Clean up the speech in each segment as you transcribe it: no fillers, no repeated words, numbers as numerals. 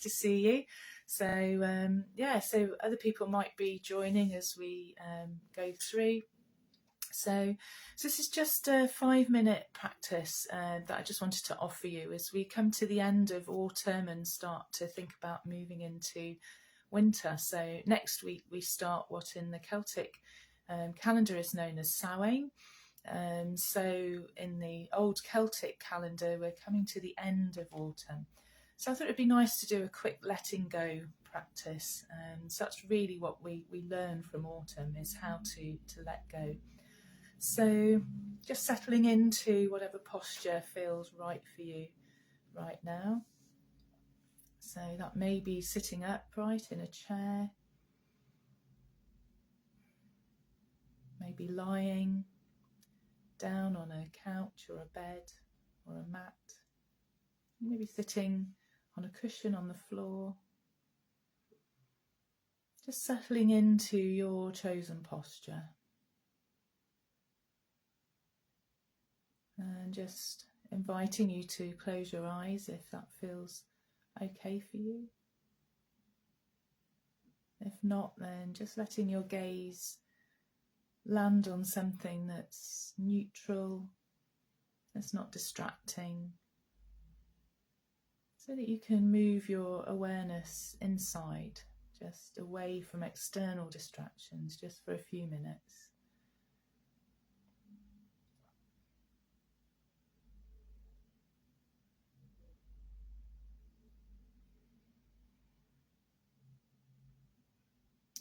to see you. So yeah, so other people might be joining as we go through. So this is just a 5-minute practice that I just wanted to offer you as we come to the end of autumn and start to think about moving into winter. So next week we start what in the Celtic calendar is known as Samhain. So in the old Celtic calendar, we're coming to the end of autumn. So I thought it'd be nice to do a quick letting go practice. So that's really what we learn from autumn, is how to let go. So just settling into whatever posture feels right for you right now. So that may be sitting upright in a chair, maybe lying down on a couch or a bed or a mat, maybe sitting on a cushion on the floor. Just settling into your chosen posture. And just inviting you to close your eyes if that feels okay for you. If not, then just letting your gaze land on something that's neutral, that's not distracting, so that you can move your awareness inside, just away from external distractions, just for a few minutes.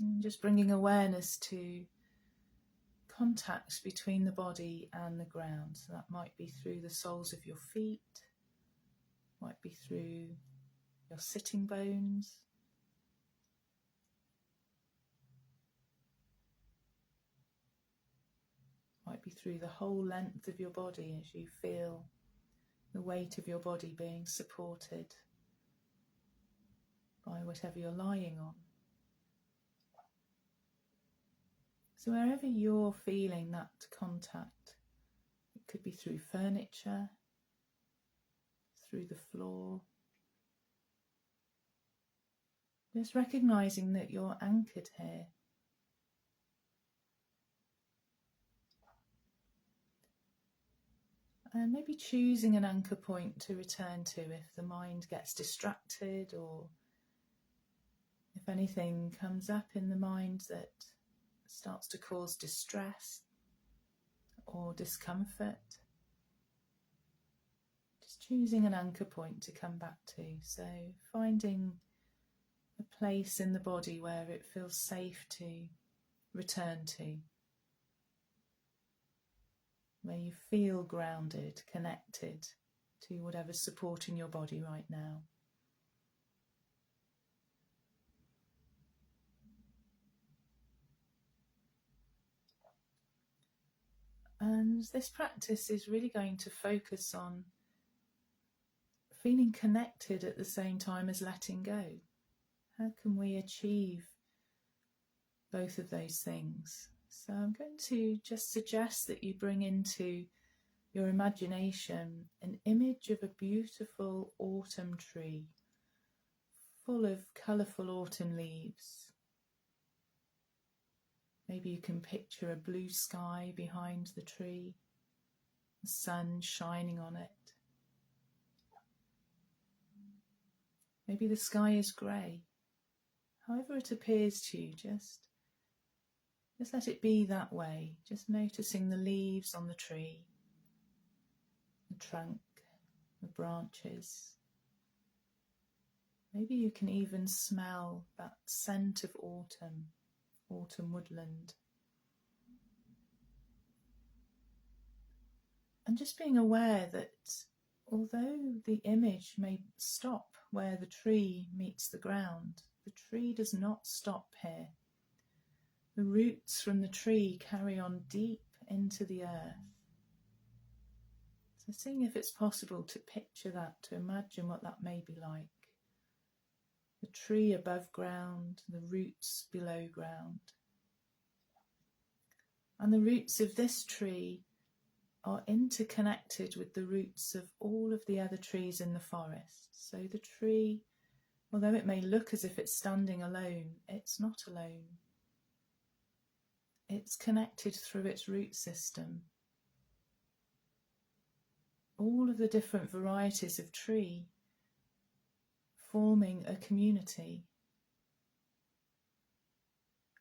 And just bringing awareness to contacts between the body and the ground. So that might be through the soles of your feet, might be through your sitting bones, might be through the whole length of your body as you feel the weight of your body being supported by whatever you're lying on. So wherever you're feeling that contact, it could be through furniture, through the floor, just recognising that you're anchored here. And maybe choosing an anchor point to return to if the mind gets distracted, or if anything comes up in the mind that starts to cause distress or discomfort. Just choosing an anchor point to come back to. So finding a place in the body where it feels safe to return to, where you feel grounded, connected to whatever's supporting your body right now. And this practice is really going to focus on feeling connected at the same time as letting go. How can we achieve both of those things? So I'm going to just suggest that you bring into your imagination an image of a beautiful autumn tree, full of colourful autumn leaves. Maybe you can picture a blue sky behind the tree, the sun shining on it. Maybe the sky is grey. However it appears to you, just let it be that way. Just noticing the leaves on the tree, the trunk, the branches. Maybe you can even smell that scent of autumn woodland. And just being aware that although the image may stop where the tree meets the ground, the tree does not stop here. The roots from the tree carry on deep into the earth. So seeing if it's possible to picture that, to imagine what that may be like. The tree above ground, the roots below ground. And the roots of this tree are interconnected with the roots of all of the other trees in the forest. So the tree Although it may look as if it's standing alone, it's not alone. It's connected through its root system. All of the different varieties of tree forming a community,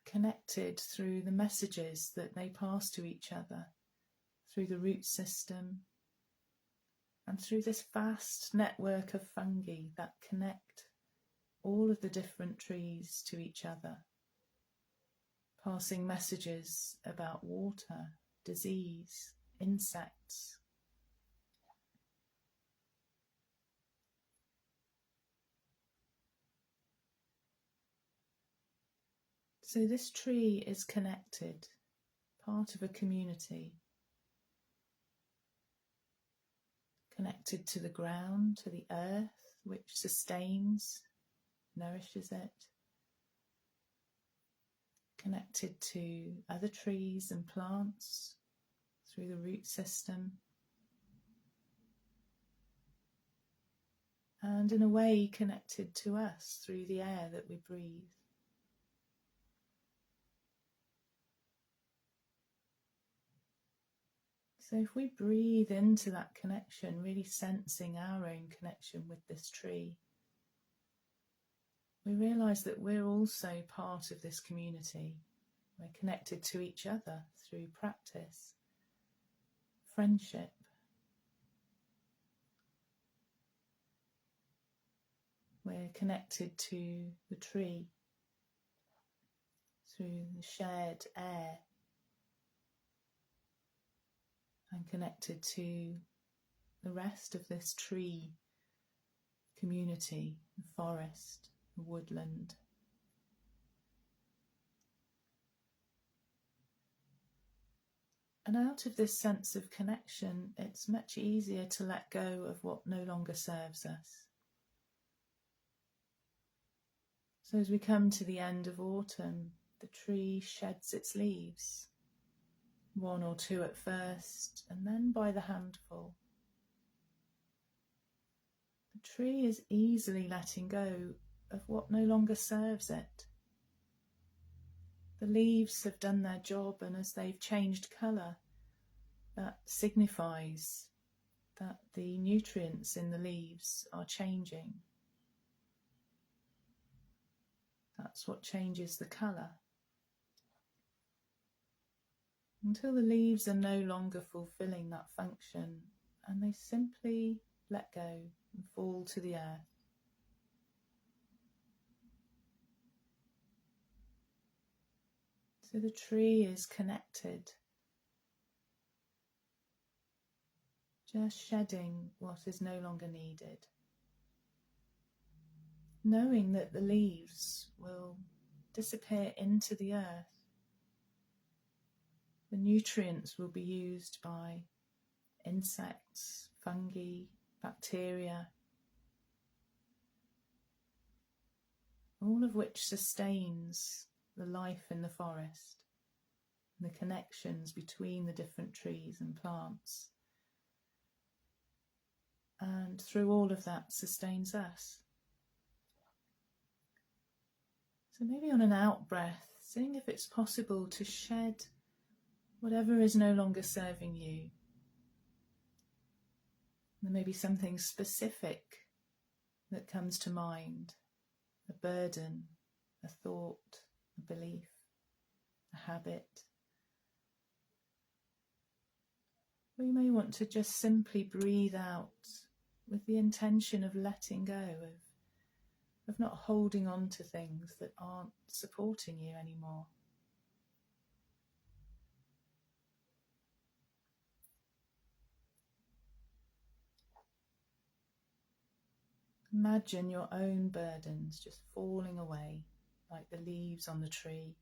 connected through the messages that they pass to each other, through the root system, and through this vast network of fungi that connect all of the different trees to each other, passing messages about water, disease, insects. So this tree is connected, part of a community, connected to the ground, to the earth, which sustains, nourishes it, connected to other trees and plants through the root system, and in a way connected to us through the air that we breathe. So if we breathe into that connection, really sensing our own connection with this tree, we realise that we're also part of this community. We're connected to each other through practice, friendship. We're connected to the tree through the shared air, and connected to the rest of this tree community, the forest, the woodland. And out of this sense of connection, it's much easier to let go of what no longer serves us. So as we come to the end of autumn, the tree sheds its leaves, one or two at first, and then by the handful. The tree is easily letting go of what no longer serves it. The leaves have done their job, and as they've changed colour, that signifies that the nutrients in the leaves are changing. That's what changes the colour. Until the leaves are no longer fulfilling that function, and they simply let go and fall to the earth. So the tree is connected, just shedding what is no longer needed, knowing that the leaves will disappear into the earth. The nutrients will be used by insects, fungi, bacteria, all of which sustains the life in the forest, and the connections between the different trees and plants. And through all of that sustains us. So maybe on an out breath, seeing if it's possible to shed whatever is no longer serving you. There may be something specific that comes to mind, a burden, a thought, a belief, a habit. Or you may want to just simply breathe out with the intention of letting go, of not holding on to things that aren't supporting you anymore. Imagine your own burdens just falling away like the leaves on the tree,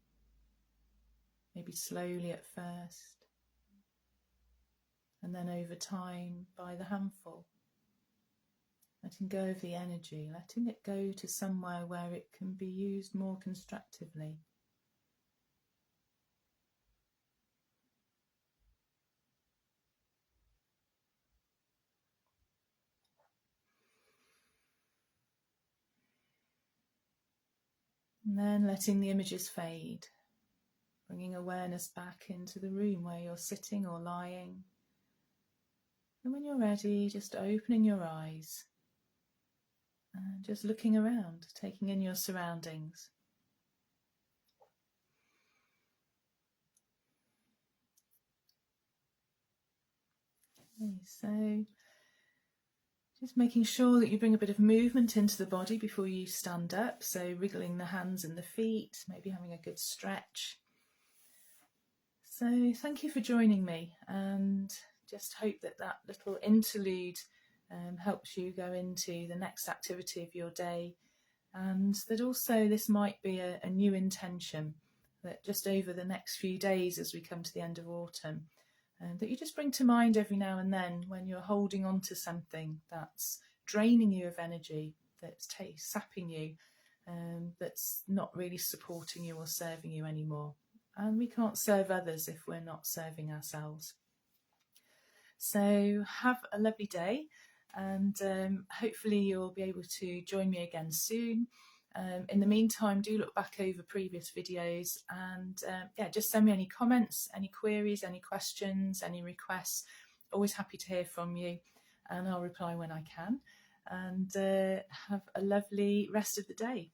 maybe slowly at first, and then over time by the handful, letting go of the energy, letting it go to somewhere where it can be used more constructively. And then letting the images fade, bringing awareness back into the room where you're sitting or lying. And when you're ready, just opening your eyes and just looking around, taking in your surroundings. Okay, so just making sure that you bring a bit of movement into the body before you stand up. So wriggling the hands and the feet, maybe having a good stretch. So thank you for joining me, and just hope that that little interlude helps you go into the next activity of your day, and that also this might be a new intention that just over the next few days as we come to the end of autumn, that you just bring to mind every now and then when you're holding on to something that's draining you of energy, that's sapping you, that's not really supporting you or serving you anymore. And we can't serve others if we're not serving ourselves. So have a lovely day, and hopefully you'll be able to join me again soon. In the meantime, do look back over previous videos, and just send me any comments, any queries, any questions, any requests. Always happy to hear from you, and I'll reply when I can. And have a lovely rest of the day.